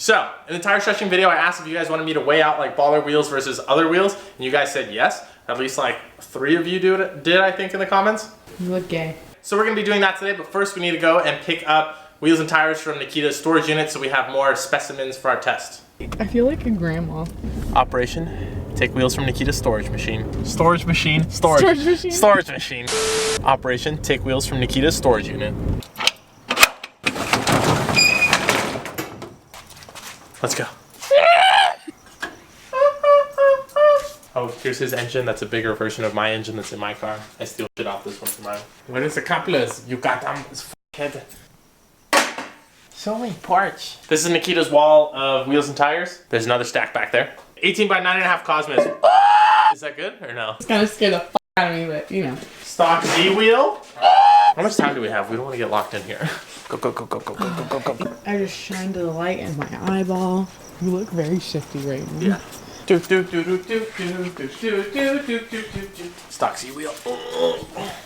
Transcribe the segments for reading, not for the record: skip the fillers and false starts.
So, in the tire stretching video, I asked if you guys wanted me to weigh out like baller wheels versus other wheels, and you guys said yes. At least like 3 of you did, I think, in the comments. You look gay. So we're gonna be doing that today, but first we need to go and pick up wheels and tires from Nikita's storage unit so we have more specimens for our test. I feel like a grandma. Operation, take wheels from Nikita's storage machine. Storage machine. Storage machine. Storage machine. Operation, take wheels from Nikita's storage unit. Let's go. Oh, here's his engine. That's a bigger version of my engine that's in my car. I steal shit off this one for mine. What is the couplers? You got them. Head. So many parts. This is Nikita's wall of wheels and tires. There's another stack back there. 18 by 9.5 Cosmis. Is that good or no? It's gonna scare the f out of me, but you know. Stock Z wheel. How much time do we have? We don't want to get locked in here. Go, go, go, go, go, go, go, go, go. I just shined the light in my eyeball. You look very shifty right now. Yeah. Do, do, do, do, do, do, do, do, do, do, do, do. Stock Z wheel.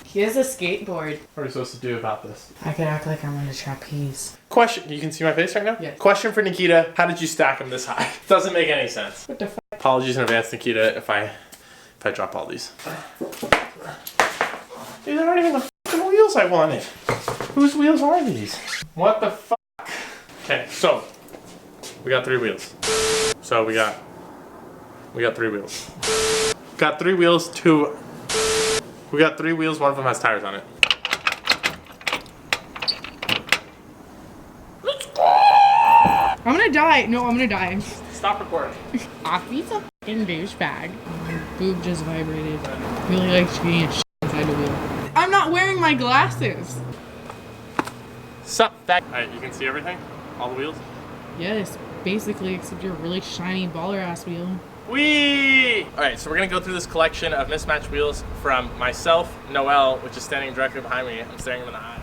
He has a skateboard. What are we supposed to do about this? I could act like I'm on a trapeze. Question. You can see my face right now? Yes. Question for Nikita. How did you stack them this high? Doesn't make any sense. What the f? Apologies in advance, Nikita, if I drop all these. These aren't even the f***ing wheels I wanted. Whose wheels are these? What the fuck? Okay, so we got 3 wheels. So we got 3 wheels. Got 3 wheels, 2. We got 3 wheels, one of them has tires on it. I'm gonna die. No, I'm gonna die. Stop recording. Offie's a fucking douchebag. My boob just vibrated. Really likes being a shit inside the wheel. I'm not wearing my glasses. Sup, fat. Alright, you can see everything? All the wheels? Yes, basically, except your really shiny baller ass wheel. Whee! Alright, so we're gonna go through this collection of mismatched wheels from myself, Noel, which is standing directly behind me. I'm staring him in the eyes.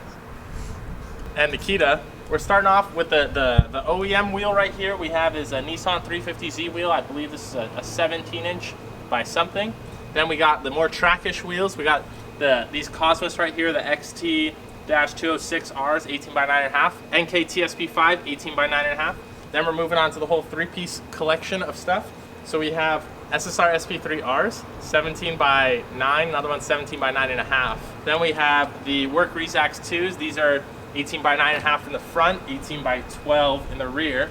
And Nikita. We're starting off with the OEM wheel right here. We have is a Nissan 350Z wheel. I believe this is a 17-inch by something. Then we got the more trackish wheels. We got these Cosmis right here, the XT-206Rs, 18 by 9.5. Enkei TSP5, 18 by 9.5. Then we're moving on to the whole 3-piece collection of stuff. So we have SSR SP3Rs, 17 by 9, another one 17 by 9.5. Then we have the Work Rezax 2s. These are 18 by 9.5 in the front, 18 by 12 in the rear.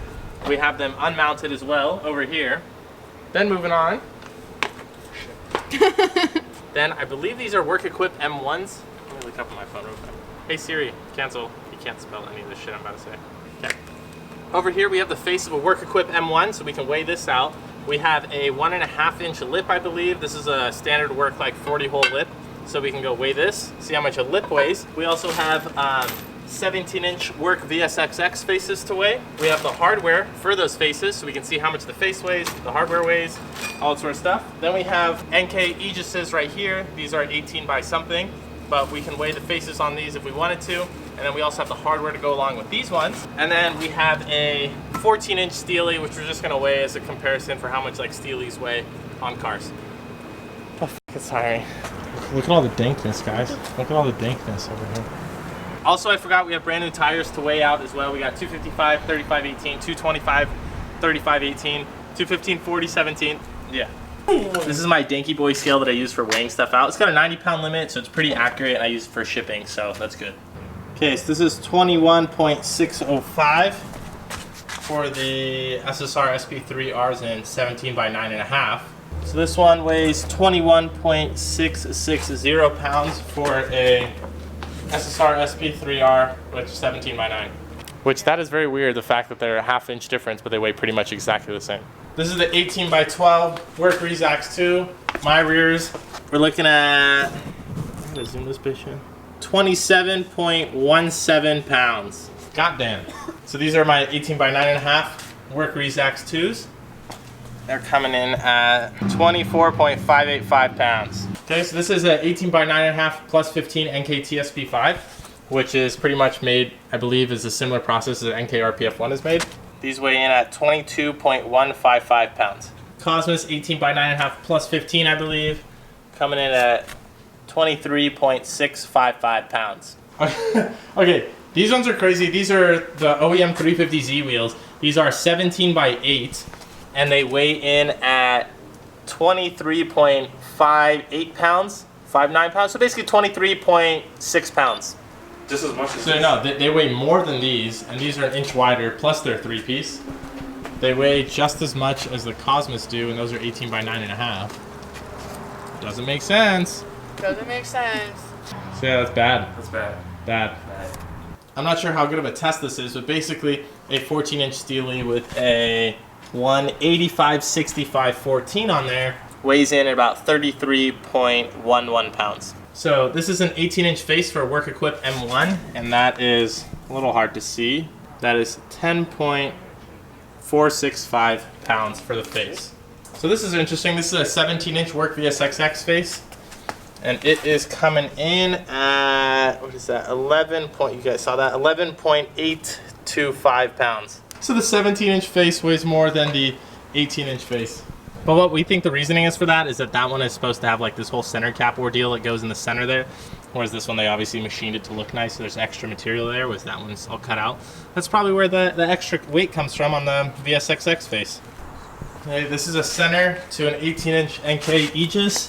We have them unmounted as well over here. Then moving on. Then I believe these are Work Equip M1s. Let me look up on my phone real quick. Hey Siri, cancel. You can't spell any of this shit I'm about to say. Okay. Over here we have the face of a Work Equip M1, so we can weigh this out. We have a 1.5-inch lip, I believe. This is a standard Work like 40-hole lip. So we can go weigh this, see how much a lip weighs. We also have 17-inch Work VSXX faces to weigh. We have the hardware for those faces, so we can see how much the face weighs, the hardware weighs, all that sort of stuff. Then we have Enkei Aegis right here. These are 18 by something, but we can weigh the faces on these if we wanted to. And then we also have the hardware to go along with these ones. And then we have a 14-inch steelie, which we're just gonna weigh as a comparison for how much like steelies weigh on cars. Oh, it's tiring. Look at all the dankness, guys. Look at all the dankness over here. Also, I forgot we have brand new tires to weigh out as well. We got 255, 35, 18, 225, 35, 18, 215, 40, 17. Yeah. This is my Danky Boy scale that I use for weighing stuff out. It's got a 90-pound limit, so it's pretty accurate, and I use it for shipping, so that's good. Okay, so this is 21.605 for the SSR SP3Rs and 17 by 9.5. So this one weighs 21.660 pounds for a SSR SP3R, which is 17 by 9. Which that is very weird, the fact that they're a half-inch difference, but they weigh pretty much exactly the same. This is the 18 by 12 Work Rezax 2. My rears, we're looking at, I'm gonna zoom this bitch in, 27.17 pounds. Goddamn. So these are my 18 by 9.5 Work Rezax 2s. They're coming in at 24.585 pounds. Okay, so this is a 18 by 9.5 plus 15 Enkei TSP5, which is pretty much made, I believe, is a similar process as Enkei RPF1 is made. These weigh in at 22.155 pounds. Cosmis 18 by 9.5 plus 15, I believe, coming in at 23.655 pounds. Okay, These ones are crazy. These are the OEM 350Z wheels. These are 17 by 8, and they weigh in at 23.58 pounds, 59 pounds. So basically 23.6 pounds. Just as much as So no, they weigh more than these, and these are an inch wider, plus they're 3-piece. They weigh just as much as the Cosmis do, and those are 18 by 9.5. Doesn't make sense. Doesn't make sense. So yeah, that's bad. That's bad. Bad. I'm not sure how good of a test this is, but basically a 14-inch steelie with a 185/65/14 on there weighs in at about 33.11 pounds. So this is an 18-inch face for a Work Equip M1, and that is a little hard to see. That is 10.465 pounds for the face. So this is interesting. This is a 17-inch Work VSXX face, and it is coming in at, what is that, 11 point, you guys saw that, 11.825 pounds. So the 17-inch face weighs more than the 18-inch face. But what we think the reasoning is for that is that that one is supposed to have like this whole center cap ordeal that goes in the center there, whereas this one they obviously machined it to look nice, so there's extra material there, whereas that one's all cut out. That's probably where the extra weight comes from on the VSXX face. Okay, this is a center to an 18-inch Enkei Aegis,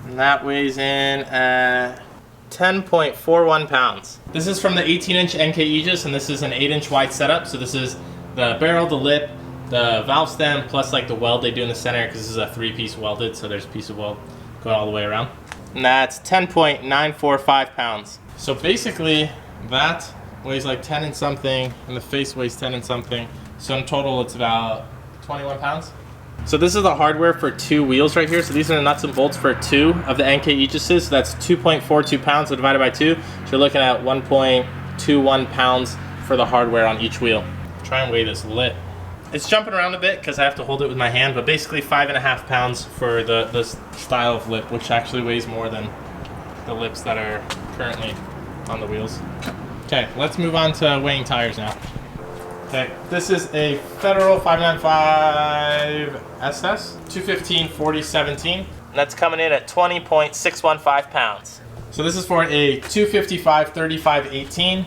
and that weighs in at 10.41 pounds. This is from the 18-inch Enkei Aegis, and this is an 8-inch wide setup, so this is the barrel, the lip, the valve stem, plus like the weld they do in the center, because this is a 3-piece welded, so there's a piece of weld going all the way around. And that's 10.945 pounds. So basically, that weighs like 10 and something, and the face weighs 10 and something. So in total, it's about 21 pounds. So this is the hardware for 2 wheels right here. So these are the nuts and bolts for 2 of the Enkei Aegises. So that's 2.42 pounds, so divided by 2. So you're looking at 1.21 pounds for the hardware on each wheel. Try and weigh this lip. It's jumping around a bit because I have to hold it with my hand, but basically 5.5 pounds for the style of lip, which actually weighs more than the lips that are currently on the wheels. Okay, let's move on to weighing tires now. Okay, this is a Federal 595 SS 215/40/17. And that's coming in at 20.615 pounds. So this is for a 255/35/18.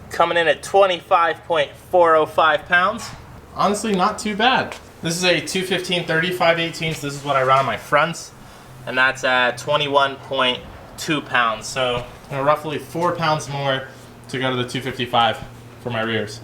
Coming in at 25.405 pounds. Honestly, not too bad. This is a 215/35/18, so this is what I run on my fronts. And that's at 21.2 pounds. So roughly 4 pounds more to go to the 255 for my rears.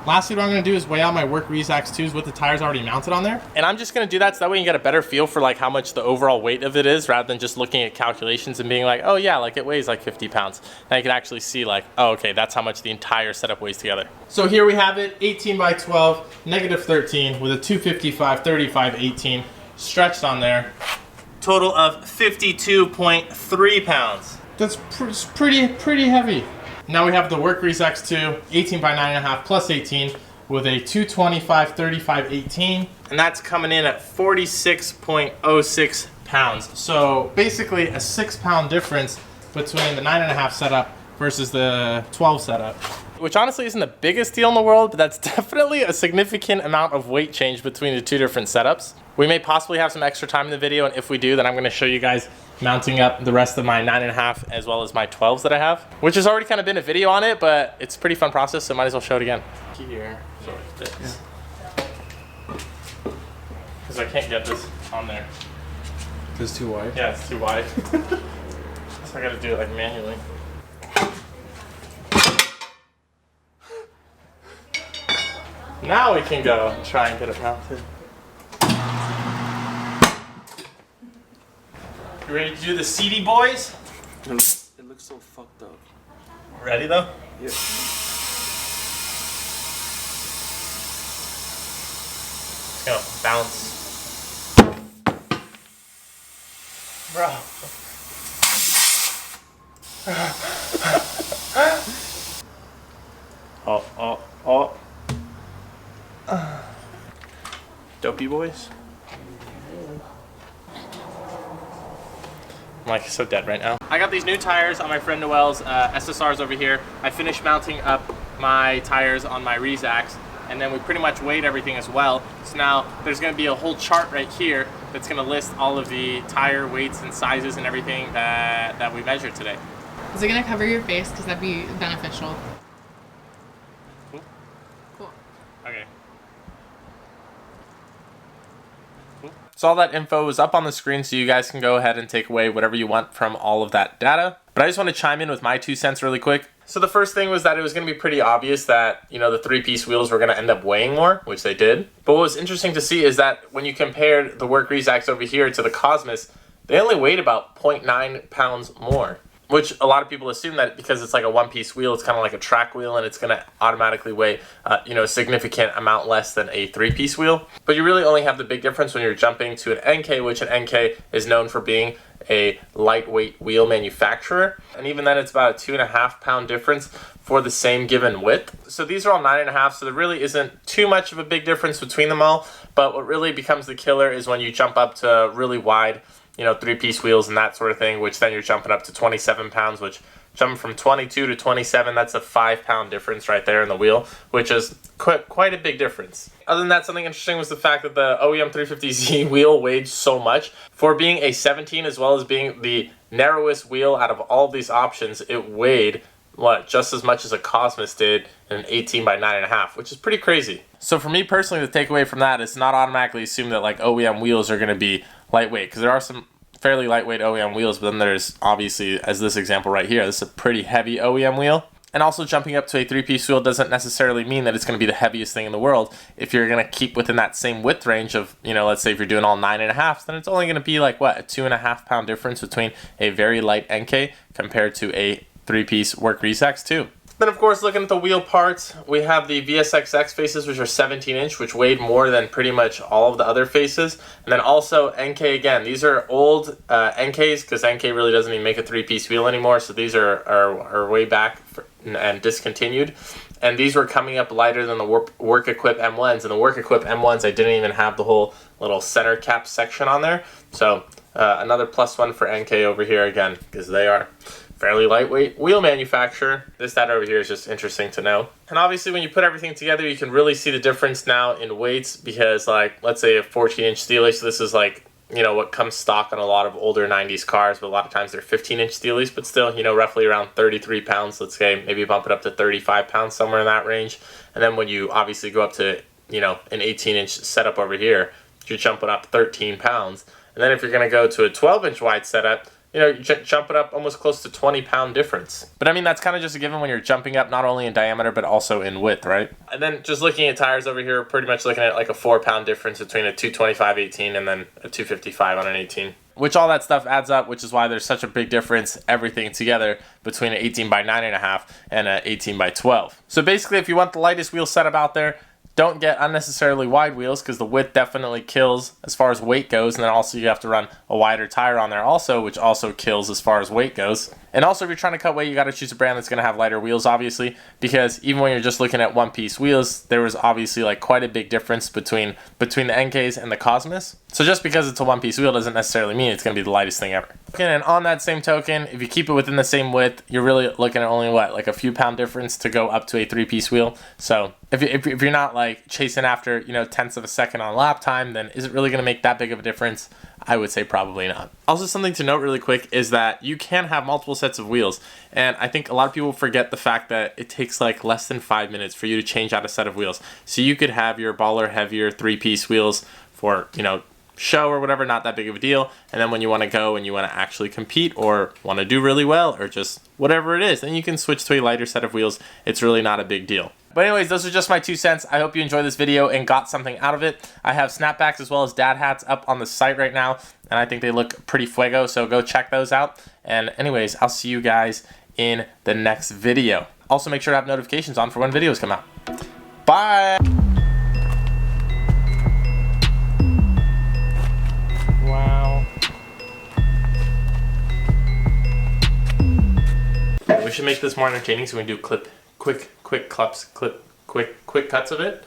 Lastly, what I'm gonna do is weigh out my Work Rezax 2s with the tires already mounted on there. And I'm just gonna do that so that way you get a better feel for like how much the overall weight of it is, rather than just looking at calculations and being like, oh yeah, like it weighs like 50 pounds. Now you can actually see like, oh okay, that's how much the entire setup weighs together. So here we have it, 18 by 12, -13 with a 255/35/18 stretched on there. Total of 52.3 pounds. That's pretty heavy. Now we have the Work Rezax 2, 18 by 9.5 plus 18 with a 225/35/18, and that's coming in at 46.06 pounds. So basically a 6-pound difference between the 9.5 setup versus the 12 setup. Which honestly isn't the biggest deal in the world, but that's definitely a significant amount of weight change between the 2 different setups. We may possibly have some extra time in the video, and if we do, then I'm gonna show you guys mounting up the rest of my 9.5 as well as my 12s that I have, which has already kind of been a video on it, but it's a pretty fun process, so might as well show it again. Here, so it fits. Because I can't get this on there. It's too wide? Yeah, it's too wide. So I gotta do it like manually. Now we can go and try and get it mounted. You ready to do the CD boys? It looks so fucked up. Ready though? Yeah. It's gonna bounce. Bro. Oh. Dopey boys. I'm like so dead right now. I got these new tires on my friend Noel's SSRs over here. I finished mounting up my tires on my Rezax, and then we pretty much weighed everything as well. So now there's gonna be a whole chart right here that's gonna list all of the tire weights and sizes and everything that we measured today. Is it gonna cover your face? Because that'd be beneficial. Cool. Okay. So all that info is up on the screen, so you guys can go ahead and take away whatever you want from all of that data. But I just want to chime in with my 2 cents really quick. So the first thing was that it was going to be pretty obvious that, you know, the 3-piece wheels were going to end up weighing more, which they did. But what was interesting to see is that when you compared the Work Rezax over here to the Cosmis, they only weighed about 0.9 pounds more. Which a lot of people assume that because it's like a 1-piece wheel, it's kind of like a track wheel and it's going to automatically weigh, you know, a significant amount less than a 3-piece wheel. But you really only have the big difference when you're jumping to an Enkei, which an Enkei is known for being a lightweight wheel manufacturer. And even then it's about a 2.5 pound difference for the same given width. So these are all 9.5, so there really isn't too much of a big difference between them all. But what really becomes the killer is when you jump up to really wide, you know, 3-piece wheels and that sort of thing, which then you're jumping up to 27 pounds, which jumping from 22 to 27, that's a 5 pound difference right there in the wheel, which is quite a big difference. Other than that, something interesting was the fact that the OEM 350Z wheel weighed so much. For being a 17 as well as being the narrowest wheel out of all of these options, it weighed what, just as much as a Cosmis did in an 18 by 9.5, which is pretty crazy. So for me personally, the takeaway from that is not automatically assume that like OEM wheels are going to be lightweight, because there are some fairly lightweight OEM wheels, but then there's obviously, as this example right here, this is a pretty heavy OEM wheel. And also jumping up to a 3-piece wheel doesn't necessarily mean that it's going to be the heaviest thing in the world. If you're going to keep within that same width range of, you know, let's say if you're doing all 9.5, then it's only going to be like what, a 2.5 pound difference between a very light Enkei compared to a 3-piece Work Rezax 2. Then of course, looking at the wheel parts, we have the VSXX faces, which are 17-inch, which weighed more than pretty much all of the other faces. And then also Enkei again. These are old Enkeis, because Enkei really doesn't even make a 3-piece wheel anymore, so these are way back and discontinued. And these were coming up lighter than the Work Equip M1s, and the Work Equip M1s, I didn't even have the whole little center cap section on there. So another +1 for Enkei over here again, because they are fairly lightweight wheel manufacturer. This stat over here is just interesting to know. And obviously when you put everything together, you can really see the difference now in weights, because like, let's say a 14-inch steelie, so this is like, you know, what comes stock on a lot of older 90s cars, but a lot of times they're 15-inch steelies, but still, you know, roughly around 33 pounds, let's say, maybe bump it up to 35 pounds, somewhere in that range. And then when you obviously go up to, you know, an 18-inch setup over here, you're jumping up 13 pounds. And then if you're gonna go to a 12-inch wide setup, you know, jump it up almost close to 20-pound difference. But I mean, that's kind of just a given when you're jumping up not only in diameter, but also in width, right? And then just looking at tires over here, pretty much looking at like a 4-pound difference between a 225 18 and then a 255 on an 18. Which all that stuff adds up, which is why there's such a big difference, everything together, between an 18 by 9.5 and an 18 by 12. So basically, if you want the lightest wheel setup out there, don't get unnecessarily wide wheels, because the width definitely kills as far as weight goes, and then also you have to run a wider tire on there also, which also kills as far as weight goes. And also if you're trying to cut weight, you got to choose a brand that's going to have lighter wheels, obviously, because even when you're just looking at 1-piece wheels, there was obviously like quite a big difference between the Enkeis and the Cosmis. So just because it's a 1-piece wheel doesn't necessarily mean it's going to be the lightest thing ever. And on that same token, if you keep it within the same width, you're really looking at only what, like a few pound difference to go up to a 3-piece wheel. So if you're not like chasing after, you know, tenths of a second on lap time, then is it really going to make that big of a difference? I would say probably not. Also, something to note really quick is that you can have multiple sets of wheels, and I think a lot of people forget the fact that it takes like less than 5 minutes for you to change out a set of wheels. So you could have your baller heavier 3-piece wheels for, you know, show or whatever, not that big of a deal, and then when you want to go and you want to actually compete or want to do really well or just whatever it is, then you can switch to a lighter set of wheels. It's really not a big deal. But anyways, those are just my 2 cents. I hope you enjoyed this video and got something out of it. I have snapbacks as well as dad hats up on the site right now, and I think they look pretty fuego, so go check those out. And anyways, I'll see you guys in the next video. Also, make sure to have notifications on for when videos come out. Bye! Wow. We should make this more entertaining, so we can do quick cuts of it.